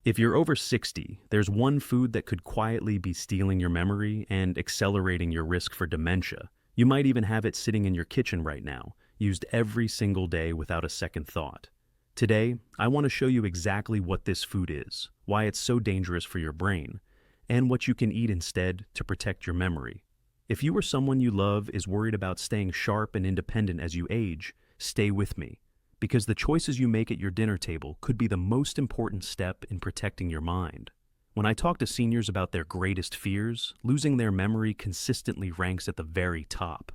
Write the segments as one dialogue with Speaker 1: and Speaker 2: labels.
Speaker 1: If you're over 60, there's one food that could quietly be stealing your memory and accelerating your risk for dementia. You might even have it sitting in your kitchen right now, used every single day without a second thought. Today, I want to show you exactly what this food is, why it's so dangerous for your brain, and what you can eat instead to protect your memory. If you or someone you love is worried about staying sharp and independent as you age, stay with me, because the choices you make at your dinner table could be the most important step in protecting your mind. When I talk to seniors about their greatest fears, losing their memory consistently ranks at the very top.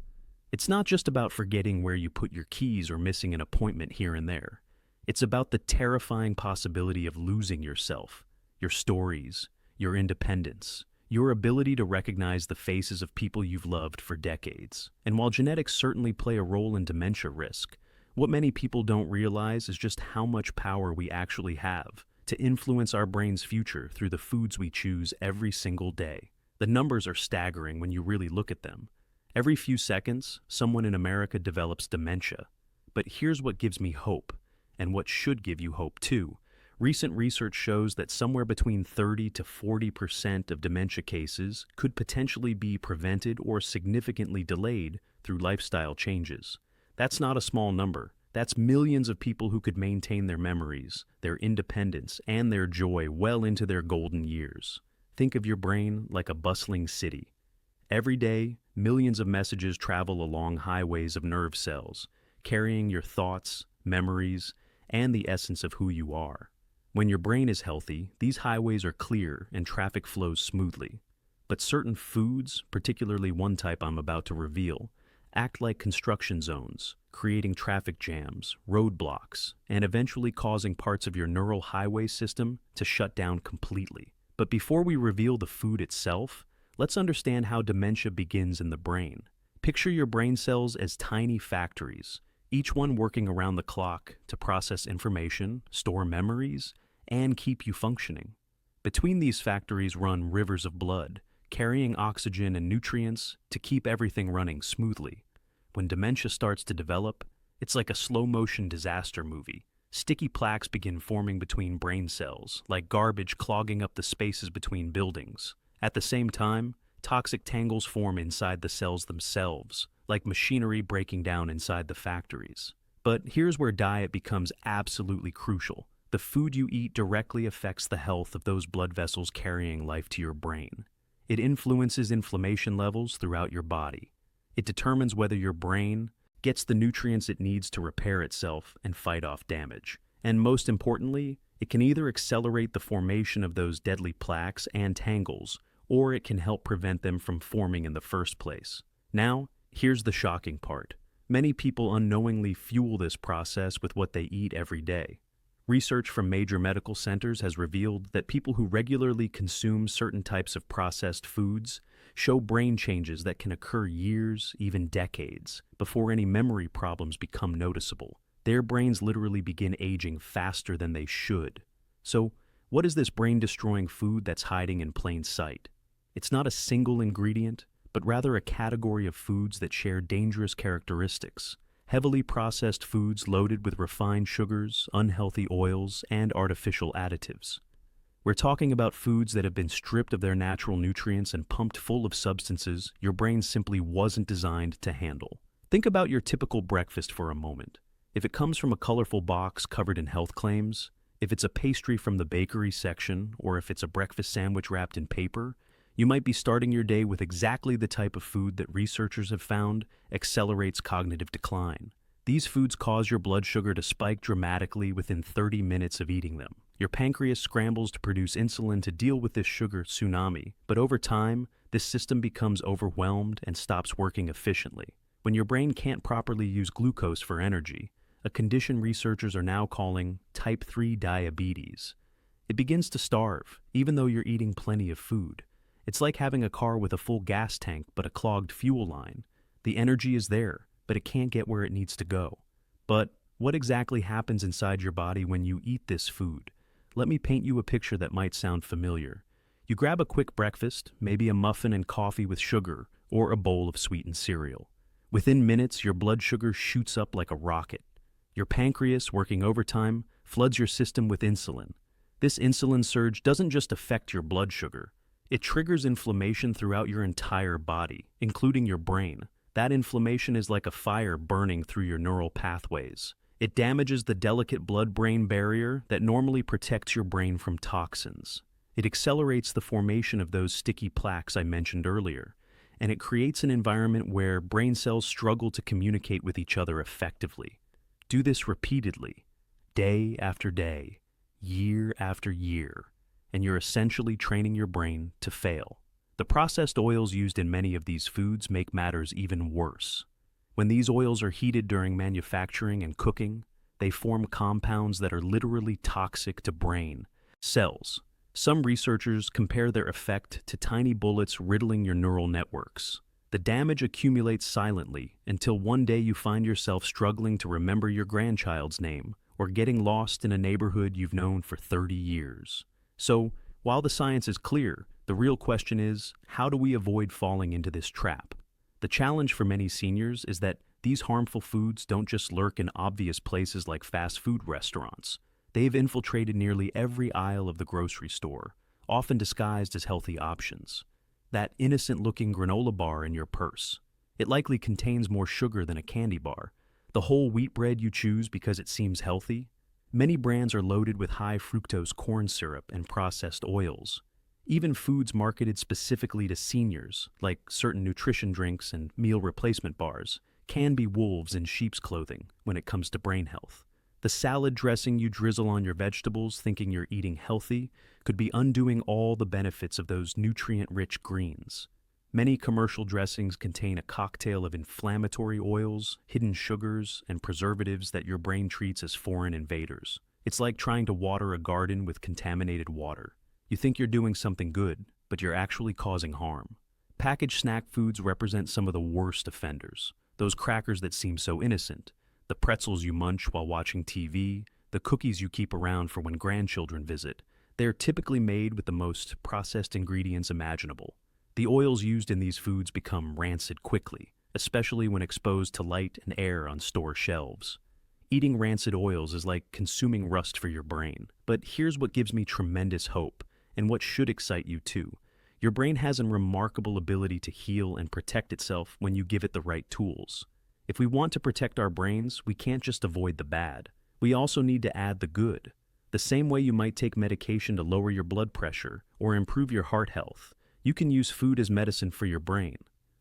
Speaker 1: It's not just about forgetting where you put your keys or missing an appointment here and there. It's about the terrifying possibility of losing yourself, your stories, your independence, your ability to recognize the faces of people you've loved for decades. And while genetics certainly play a role in dementia risk, what many people don't realize is just how much power we actually have to influence our brain's future through the foods we choose every single day. The numbers are staggering when you really look at them. Every few seconds, someone in America develops dementia. But here's what gives me hope, and what should give you hope too. Recent research shows that somewhere between 30 to 40% of dementia cases could potentially be prevented or significantly delayed through lifestyle changes. That's not a small number. That's millions of people who could maintain their memories, their independence, and their joy well into their golden years. Think of your brain like a bustling city. Every day, millions of messages travel along highways of nerve cells, carrying your thoughts, memories, and the essence of who you are. When your brain is healthy, these highways are clear and traffic flows smoothly. But certain foods, particularly one type I'm about to reveal, act like construction zones, creating traffic jams, roadblocks, and eventually causing parts of your neural highway system to shut down completely. But before we reveal the food itself, let's understand how dementia begins in the brain. Picture your brain cells as tiny factories, each one working around the clock to process information, store memories, and keep you functioning. Between these factories run rivers of blood, carrying oxygen and nutrients to keep everything running smoothly. When dementia starts to develop, it's like a slow-motion disaster movie. Sticky plaques begin forming between brain cells, like garbage clogging up the spaces between buildings. At the same time, toxic tangles form inside the cells themselves, like machinery breaking down inside the factories. But here's where diet becomes absolutely crucial. The food you eat directly affects the health of those blood vessels carrying life to your brain. It influences inflammation levels throughout your body. It determines whether your brain gets the nutrients it needs to repair itself and fight off damage. And most importantly, it can either accelerate the formation of those deadly plaques and tangles, or it can help prevent them from forming in the first place. Now, here's the shocking part. Many people unknowingly fuel this process with what they eat every day. Research from major medical centers has revealed that people who regularly consume certain types of processed foods show brain changes that can occur years, even decades, before any memory problems become noticeable. Their brains literally begin aging faster than they should. So, what is this brain-destroying food that's hiding in plain sight? It's not a single ingredient, but rather a category of foods that share dangerous characteristics. Heavily processed foods loaded with refined sugars, unhealthy oils, and artificial additives. We're talking about foods that have been stripped of their natural nutrients and pumped full of substances your brain simply wasn't designed to handle. Think about your typical breakfast for a moment. If it comes from a colorful box covered in health claims, if it's a pastry from the bakery section, or if it's a breakfast sandwich wrapped in paper, you might be starting your day with exactly the type of food that researchers have found accelerates cognitive decline. These foods cause your blood sugar to spike dramatically within 30 minutes of eating them. Your pancreas scrambles to produce insulin to deal with this sugar tsunami, but over time, this system becomes overwhelmed and stops working efficiently. When your brain can't properly use glucose for energy, a condition researchers are now calling type 3 diabetes. It begins to starve, even though you're eating plenty of food. It's like having a car with a full gas tank but a clogged fuel line. The energy is there, but it can't get where it needs to go. But what exactly happens inside your body when you eat this food? Let me paint you a picture that might sound familiar. You grab a quick breakfast, maybe a muffin and coffee with sugar, or a bowl of sweetened cereal. Within minutes, your blood sugar shoots up like a rocket. Your pancreas, working overtime, floods your system with insulin. This insulin surge doesn't just affect your blood sugar, it triggers inflammation throughout your entire body, including your brain. That inflammation is like a fire burning through your neural pathways. It damages the delicate blood-brain barrier that normally protects your brain from toxins. It accelerates the formation of those sticky plaques I mentioned earlier, and it creates an environment where brain cells struggle to communicate with each other effectively. Do this repeatedly, day after day, year after year, and you're essentially training your brain to fail. The processed oils used in many of these foods make matters even worse. When these oils are heated during manufacturing and cooking, they form compounds that are literally toxic to brain cells. Some researchers compare their effect to tiny bullets riddling your neural networks. The damage accumulates silently until one day you find yourself struggling to remember your grandchild's name or getting lost in a neighborhood you've known for 30 years. So, while the science is clear, the real question is, how do we avoid falling into this trap? The challenge for many seniors is that these harmful foods don't just lurk in obvious places like fast food restaurants. They've infiltrated nearly every aisle of the grocery store, often disguised as healthy options. That innocent-looking granola bar in your purse. It likely contains more sugar than a candy bar. The whole wheat bread you choose because it seems healthy. Many brands are loaded with high fructose corn syrup and processed oils. Even foods marketed specifically to seniors, like certain nutrition drinks and meal replacement bars, can be wolves in sheep's clothing when it comes to brain health. The salad dressing you drizzle on your vegetables thinking you're eating healthy could be undoing all the benefits of those nutrient-rich greens. Many commercial dressings contain a cocktail of inflammatory oils, hidden sugars, and preservatives that your brain treats as foreign invaders. It's like trying to water a garden with contaminated water. You think you're doing something good, but you're actually causing harm. Packaged snack foods represent some of the worst offenders. Those crackers that seem so innocent, the pretzels you munch while watching TV, the cookies you keep around for when grandchildren visit. They are typically made with the most processed ingredients imaginable. The oils used in these foods become rancid quickly, especially when exposed to light and air on store shelves. Eating rancid oils is like consuming rust for your brain. But here's what gives me tremendous hope, and what should excite you too. Your brain has a remarkable ability to heal and protect itself when you give it the right tools. If we want to protect our brains, we can't just avoid the bad. We also need to add the good. The same way you might take medication to lower your blood pressure or improve your heart health, you can use food as medicine for your brain.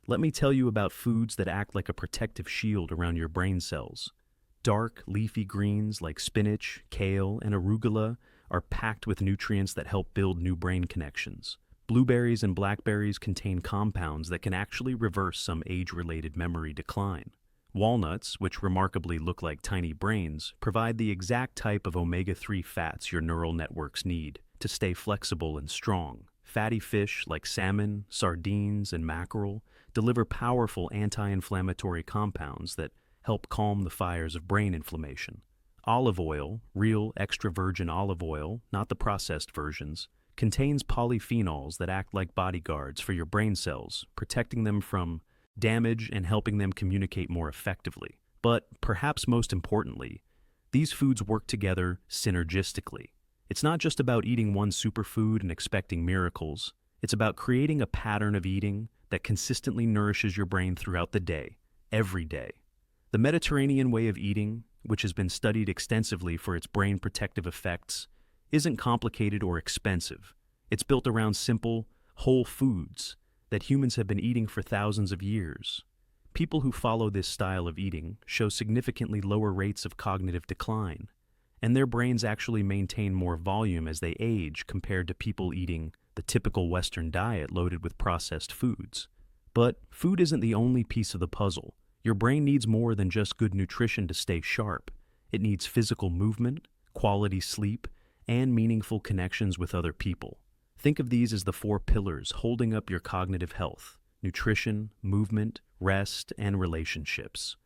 Speaker 1: Let me tell you about foods that act like a protective shield around your brain cells. Dark, leafy greens like spinach, kale, and arugula are packed with nutrients that help build new brain connections. Blueberries and blackberries contain compounds that can actually reverse some age-related memory decline. Walnuts, which remarkably look like tiny brains, provide the exact type of omega-3 fats your neural networks need to stay flexible and strong. Fatty fish like salmon, sardines, and mackerel deliver powerful anti-inflammatory compounds that help calm the fires of brain inflammation. Olive oil, real extra virgin olive oil, not the processed versions, contains polyphenols that act like bodyguards for your brain cells, protecting them from damage and helping them communicate more effectively. But perhaps most importantly, these foods work together synergistically. It's not just about eating one superfood and expecting miracles. It's about creating a pattern of eating that consistently nourishes your brain throughout the day, every day. The Mediterranean way of eating, which has been studied extensively for its brain protective effects, isn't complicated or expensive. It's built around simple, whole foods that humans have been eating for thousands of years. People who follow this style of eating show significantly lower rates of cognitive decline, and their brains actually maintain more volume as they age compared to people eating the typical Western diet loaded with processed foods. But food isn't the only piece of the puzzle. Your brain needs more than just good nutrition to stay sharp. It needs physical movement, quality sleep, and meaningful connections with other people. Think of these as the 4 pillars holding up your cognitive health: nutrition, movement, rest, and relationships.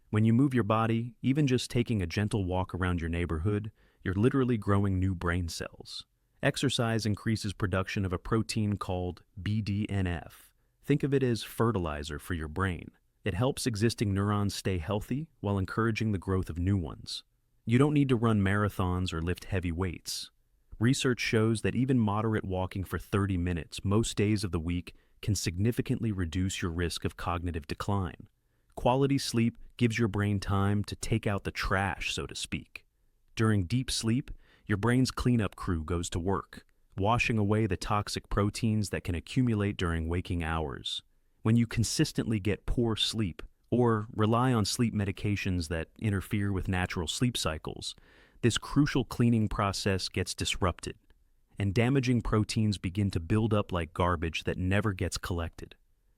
Speaker 1: When you move your body, even just taking a gentle walk around your neighborhood, you're literally growing new brain cells. Exercise increases production of a protein called BDNF. Think of it as fertilizer for your brain. It helps existing neurons stay healthy while encouraging the growth of new ones. You don't need to run marathons or lift heavy weights. Research shows that even moderate walking for 30 minutes most days of the week can significantly reduce your risk of cognitive decline. Quality sleep gives your brain time to take out the trash, so to speak. During deep sleep, your brain's cleanup crew goes to work, washing away the toxic proteins that can accumulate during waking hours. When you consistently get poor sleep, or rely on sleep medications that interfere with natural sleep cycles, this crucial cleaning process gets disrupted, and damaging proteins begin to build up like garbage that never gets collected.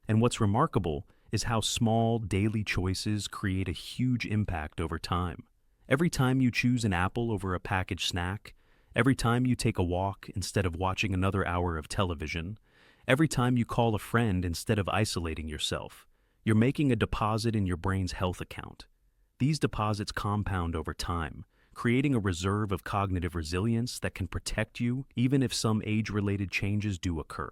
Speaker 1: And what's remarkable is how small daily choices create a huge impact over time. Every time you choose an apple over a packaged snack, every time you take a walk instead of watching another hour of television, every time you call a friend instead of isolating yourself, you're making a deposit in your brain's health account. These deposits compound over time, creating a reserve of cognitive resilience that can protect you even if some age-related changes do occur.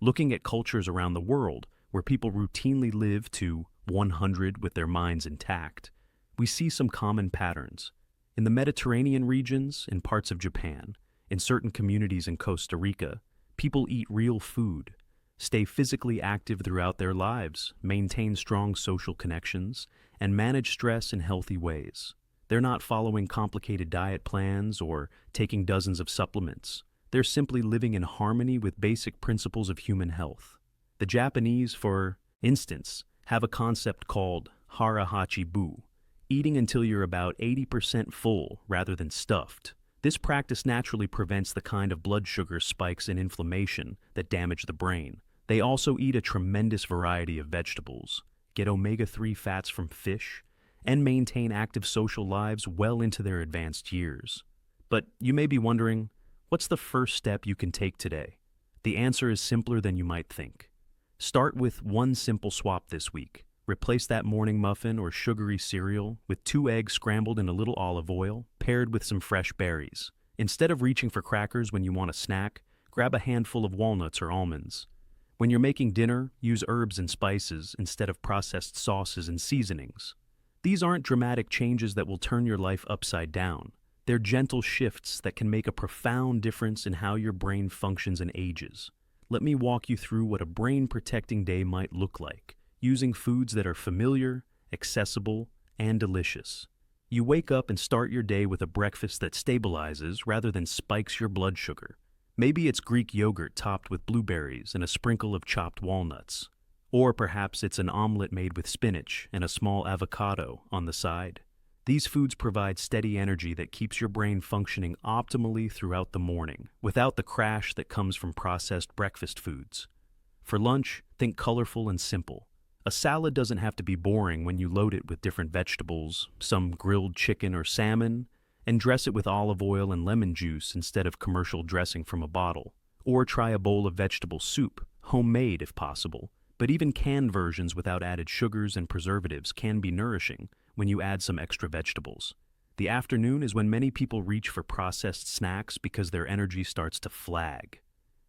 Speaker 1: Looking at cultures around the world where people routinely live to 100 with their minds intact, we see some common patterns. In the Mediterranean regions, in parts of Japan, in certain communities in Costa Rica, people eat real food, stay physically active throughout their lives, maintain strong social connections, and manage stress in healthy ways. They're not following complicated diet plans or taking dozens of supplements. They're simply living in harmony with basic principles of human health. The Japanese, for instance, have a concept called hara hachi bu, eating until you're about 80% full rather than stuffed. This practice naturally prevents the kind of blood sugar spikes and inflammation that damage the brain. They also eat a tremendous variety of vegetables, get omega-3 fats from fish, and maintain active social lives well into their advanced years. But you may be wondering, what's the first step you can take today? The answer is simpler than you might think. Start with one simple swap this week. Replace that morning muffin or sugary cereal with 2 eggs scrambled in a little olive oil, paired with some fresh berries. Instead of reaching for crackers when you want a snack, grab a handful of walnuts or almonds. When you're making dinner, use herbs and spices instead of processed sauces and seasonings. These aren't dramatic changes that will turn your life upside down. They're gentle shifts that can make a profound difference in how your brain functions and ages. Let me walk you through what a brain-protecting day might look like, using foods that are familiar, accessible, and delicious. You wake up and start your day with a breakfast that stabilizes rather than spikes your blood sugar. Maybe it's Greek yogurt topped with blueberries and a sprinkle of chopped walnuts. Or perhaps it's an omelet made with spinach and a small avocado on the side. These foods provide steady energy that keeps your brain functioning optimally throughout the morning, without the crash that comes from processed breakfast foods. For lunch, think colorful and simple. A salad doesn't have to be boring when you load it with different vegetables, some grilled chicken or salmon, and dress it with olive oil and lemon juice instead of commercial dressing from a bottle. Or try a bowl of vegetable soup, homemade if possible. But even canned versions without added sugars and preservatives can be nourishing when you add some extra vegetables. The afternoon is when many people reach for processed snacks because their energy starts to flag.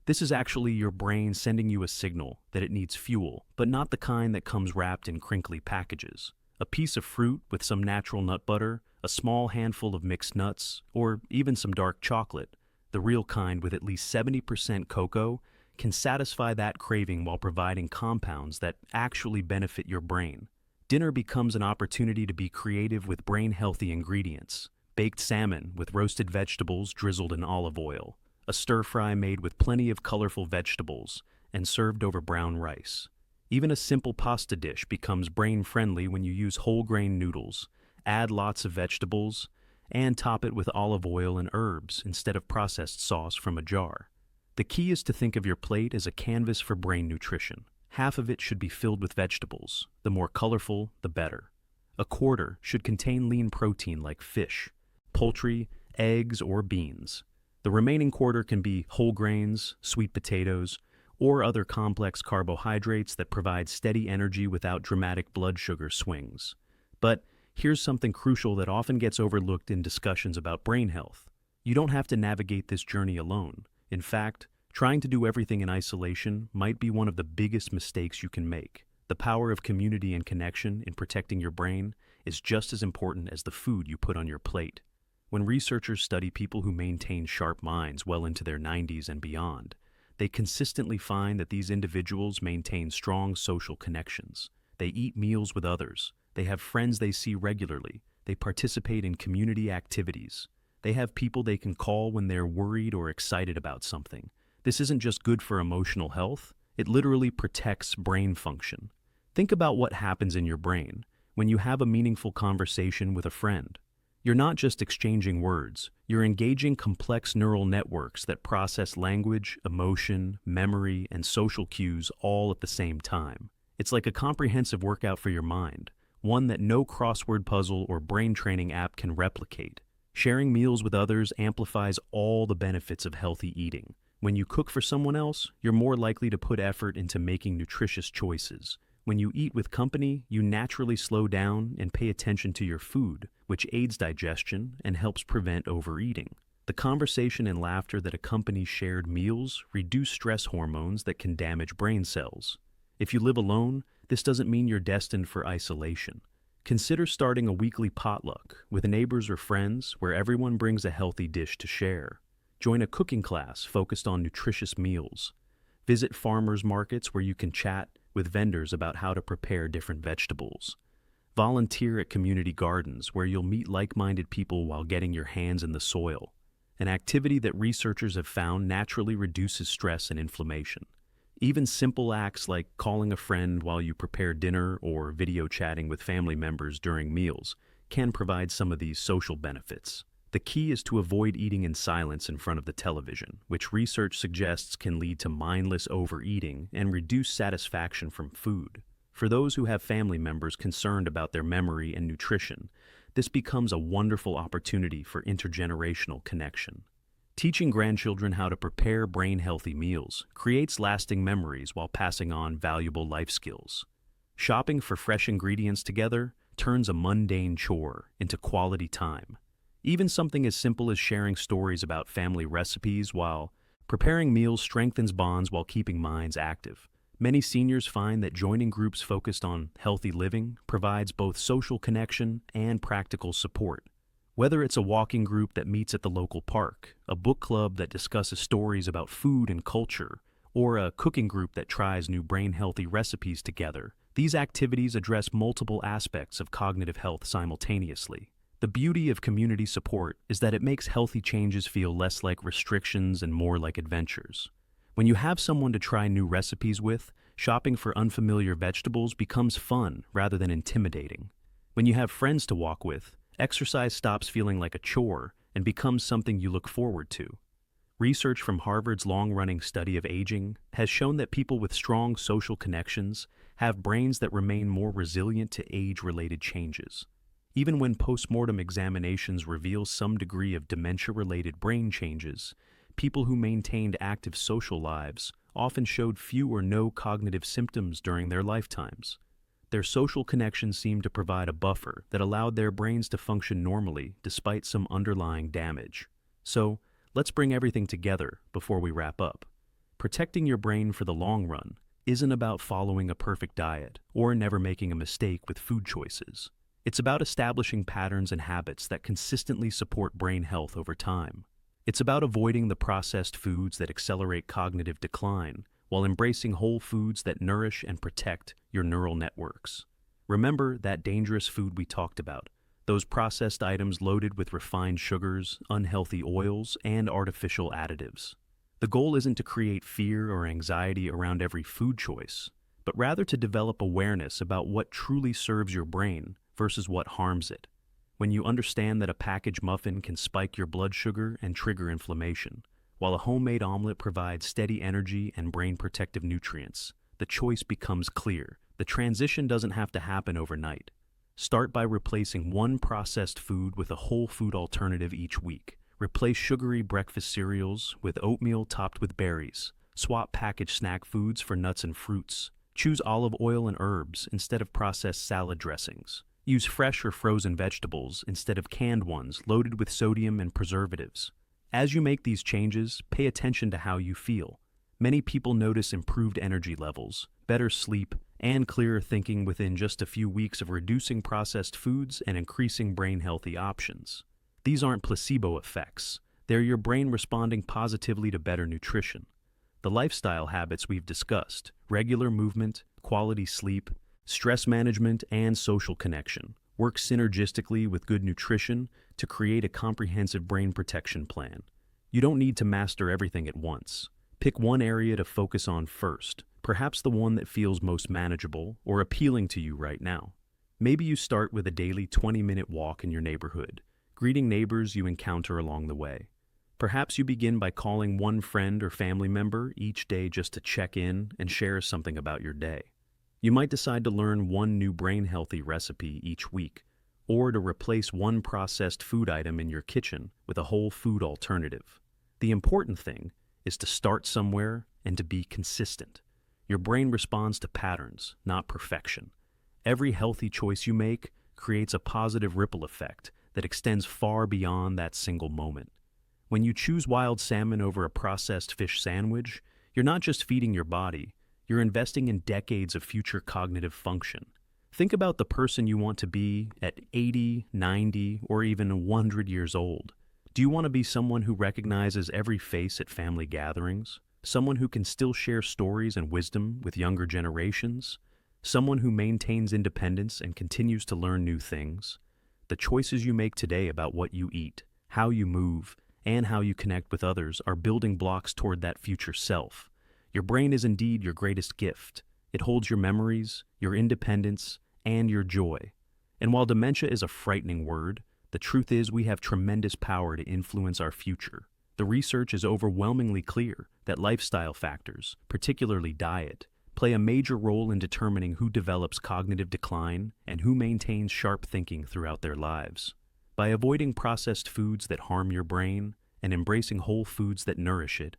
Speaker 1: This is actually your brain sending you a signal that it needs fuel, but not the kind that comes wrapped in crinkly packages. A piece of fruit with some natural nut butter, a small handful of mixed nuts, or even some dark chocolate, the real kind with at least 70% cocoa, can satisfy that craving while providing compounds that actually benefit your brain. Dinner becomes an opportunity to be creative with brain-healthy ingredients. Baked salmon with roasted vegetables drizzled in olive oil, a stir-fry made with plenty of colorful vegetables and served over brown rice. Even a simple pasta dish becomes brain-friendly when you use whole-grain noodles, add lots of vegetables, and top it with olive oil and herbs instead of processed sauce from a jar. The key is to think of your plate as a canvas for brain nutrition. Half of it should be filled with vegetables. The more colorful, the better. A quarter should contain lean protein like fish, poultry, eggs, or beans. The remaining quarter can be whole grains, sweet potatoes, or other complex carbohydrates that provide steady energy without dramatic blood sugar swings. But here's something crucial that often gets overlooked in discussions about brain health. You don't have to navigate this journey alone. In fact, trying to do everything in isolation might be one of the biggest mistakes you can make. The power of community and connection in protecting your brain is just as important as the food you put on your plate. When researchers study people who maintain sharp minds well into their 90s and beyond, they consistently find that these individuals maintain strong social connections. They eat meals with others. They have friends they see regularly. They participate in community activities. They have people they can call when they're worried or excited about something. This isn't just good for emotional health, it literally protects brain function. Think about what happens in your brain when you have a meaningful conversation with a friend. You're not just exchanging words, you're engaging complex neural networks that process language, emotion, memory, and social cues all at the same time. It's like a comprehensive workout for your mind, one that no crossword puzzle or brain training app can replicate. Sharing meals with others amplifies all the benefits of healthy eating. When you cook for someone else, you're more likely to put effort into making nutritious choices. When you eat with company, you naturally slow down and pay attention to your food, which aids digestion and helps prevent overeating. The conversation and laughter that accompany shared meals reduce stress hormones that can damage brain cells. If you live alone, this doesn't mean you're destined for isolation. Consider starting a weekly potluck with neighbors or friends where everyone brings a healthy dish to share. Join a cooking class focused on nutritious meals. Visit farmers markets where you can chat with vendors about how to prepare different vegetables. Volunteer at community gardens where you'll meet like-minded people while getting your hands in the soil, an activity that researchers have found naturally reduces stress and inflammation. Even simple acts like calling a friend while you prepare dinner or video chatting with family members during meals can provide some of these social benefits. The key is to avoid eating in silence in front of the television, which research suggests can lead to mindless overeating and reduce satisfaction from food. For those who have family members concerned about their memory and nutrition, this becomes a wonderful opportunity for intergenerational connection. Teaching grandchildren how to prepare brain-healthy meals creates lasting memories while passing on valuable life skills. Shopping for fresh ingredients together turns a mundane chore into quality time. Even something as simple as sharing stories about family recipes while preparing meals strengthens bonds while keeping minds active. Many seniors find that joining groups focused on healthy living provides both social connection and practical support. Whether it's a walking group that meets at the local park, a book club that discusses stories about food and culture, or a cooking group that tries new brain-healthy recipes together, these activities address multiple aspects of cognitive health simultaneously. The beauty of community support is that it makes healthy changes feel less like restrictions and more like adventures. When you have someone to try new recipes with, shopping for unfamiliar vegetables becomes fun rather than intimidating. When you have friends to walk with, exercise stops feeling like a chore and becomes something you look forward to. Research from Harvard's long-running study of aging has shown that people with strong social connections have brains that remain more resilient to age-related changes. Even when post-mortem examinations reveal some degree of dementia-related brain changes, people who maintained active social lives often showed few or no cognitive symptoms during their lifetimes. Their social connections seemed to provide a buffer that allowed their brains to function normally despite some underlying damage. So, let's bring everything together before we wrap up. Protecting your brain for the long run isn't about following a perfect diet or never making a mistake with food choices. It's about establishing patterns and habits that consistently support brain health over time. It's about avoiding the processed foods that accelerate cognitive decline while embracing whole foods that nourish and protect your neural networks. Remember that dangerous food we talked about, those processed items loaded with refined sugars, unhealthy oils, and artificial additives. The goal isn't to create fear or anxiety around every food choice, but rather to develop awareness about what truly serves your brain versus what harms it. When you understand that a packaged muffin can spike your blood sugar and trigger inflammation, while a homemade omelet provides steady energy and brain-protective nutrients, the choice becomes clear. The transition doesn't have to happen overnight. Start by replacing one processed food with a whole food alternative each week. Replace sugary breakfast cereals with oatmeal topped with berries. Swap packaged snack foods for nuts and fruits. Choose olive oil and herbs instead of processed salad dressings. Use fresh or frozen vegetables instead of canned ones loaded with sodium and preservatives. As you make these changes, pay attention to how you feel. Many people notice improved energy levels, better sleep, and clearer thinking within just a few weeks of reducing processed foods and increasing brain-healthy options. These aren't placebo effects. They're your brain responding positively to better nutrition. The lifestyle habits we've discussed, regular movement, quality sleep, stress management, and social connection, work synergistically with good nutrition to create a comprehensive brain protection plan. You don't need to master everything at once. Pick one area to focus on first, perhaps the one that feels most manageable or appealing to you right now. Maybe you start with a daily 20-minute walk in your neighborhood, greeting neighbors you encounter along the way. Perhaps you begin by calling one friend or family member each day just to check in and share something about your day. You might decide to learn one new brain-healthy recipe each week, or to replace one processed food item in your kitchen with a whole food alternative. The important thing is to start somewhere and to be consistent. Your brain responds to patterns, not perfection. Every healthy choice you make creates a positive ripple effect that extends far beyond that single moment. When you choose wild salmon over a processed fish sandwich, you're not just feeding your body, you're investing in decades of future cognitive function. Think about the person you want to be at 80, 90, or even 100 years old. Do you want to be someone who recognizes every face at family gatherings? Someone who can still share stories and wisdom with younger generations? Someone who maintains independence and continues to learn new things? The choices you make today about what you eat, how you move, and how you connect with others are building blocks toward that future self. Your brain is indeed your greatest gift. It holds your memories, your independence, and your joy. And while dementia is a frightening word, the truth is we have tremendous power to influence our future. The research is overwhelmingly clear that lifestyle factors, particularly diet, play a major role in determining who develops cognitive decline and who maintains sharp thinking throughout their lives. By avoiding processed foods that harm your brain and embracing whole foods that nourish it,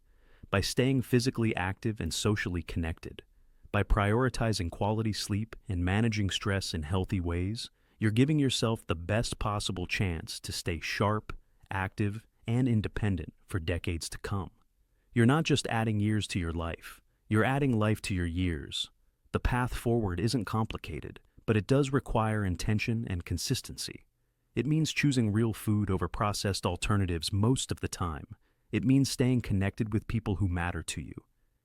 Speaker 1: by staying physically active and socially connected, by prioritizing quality sleep and managing stress in healthy ways, you're giving yourself the best possible chance to stay sharp, active, and independent for decades to come. You're not just adding years to your life, you're adding life to your years. The path forward isn't complicated, but it does require intention and consistency. It means choosing real food over processed alternatives most of the time. It means staying connected with people who matter to you.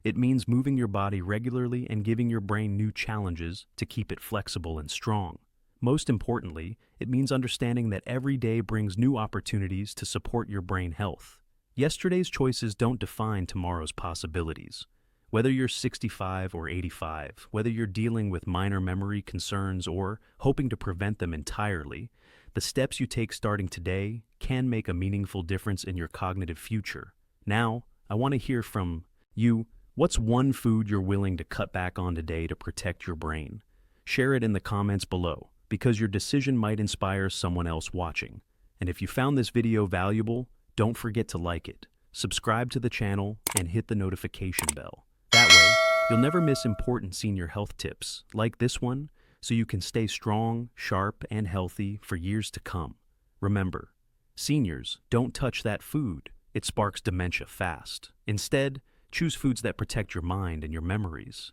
Speaker 1: It means moving your body regularly and giving your brain new challenges to keep it flexible and strong. Most importantly, it means understanding that every day brings new opportunities to support your brain health. Yesterday's choices don't define tomorrow's possibilities. Whether you're 65 or 85, whether you're dealing with minor memory concerns or hoping to prevent them entirely, the steps you take starting today can make a meaningful difference in your cognitive future. Now, I want to hear from you. What's one food you're willing to cut back on today to protect your brain? Share it in the comments below, because your decision might inspire someone else watching. And if you found this video valuable, don't forget to like it, subscribe to the channel, and hit the notification bell. That way, you'll never miss important senior health tips like this one, so you can stay strong, sharp, and healthy for years to come. Remember, seniors, don't touch that food. It sparks dementia fast. Instead, choose foods that protect your mind and your memories.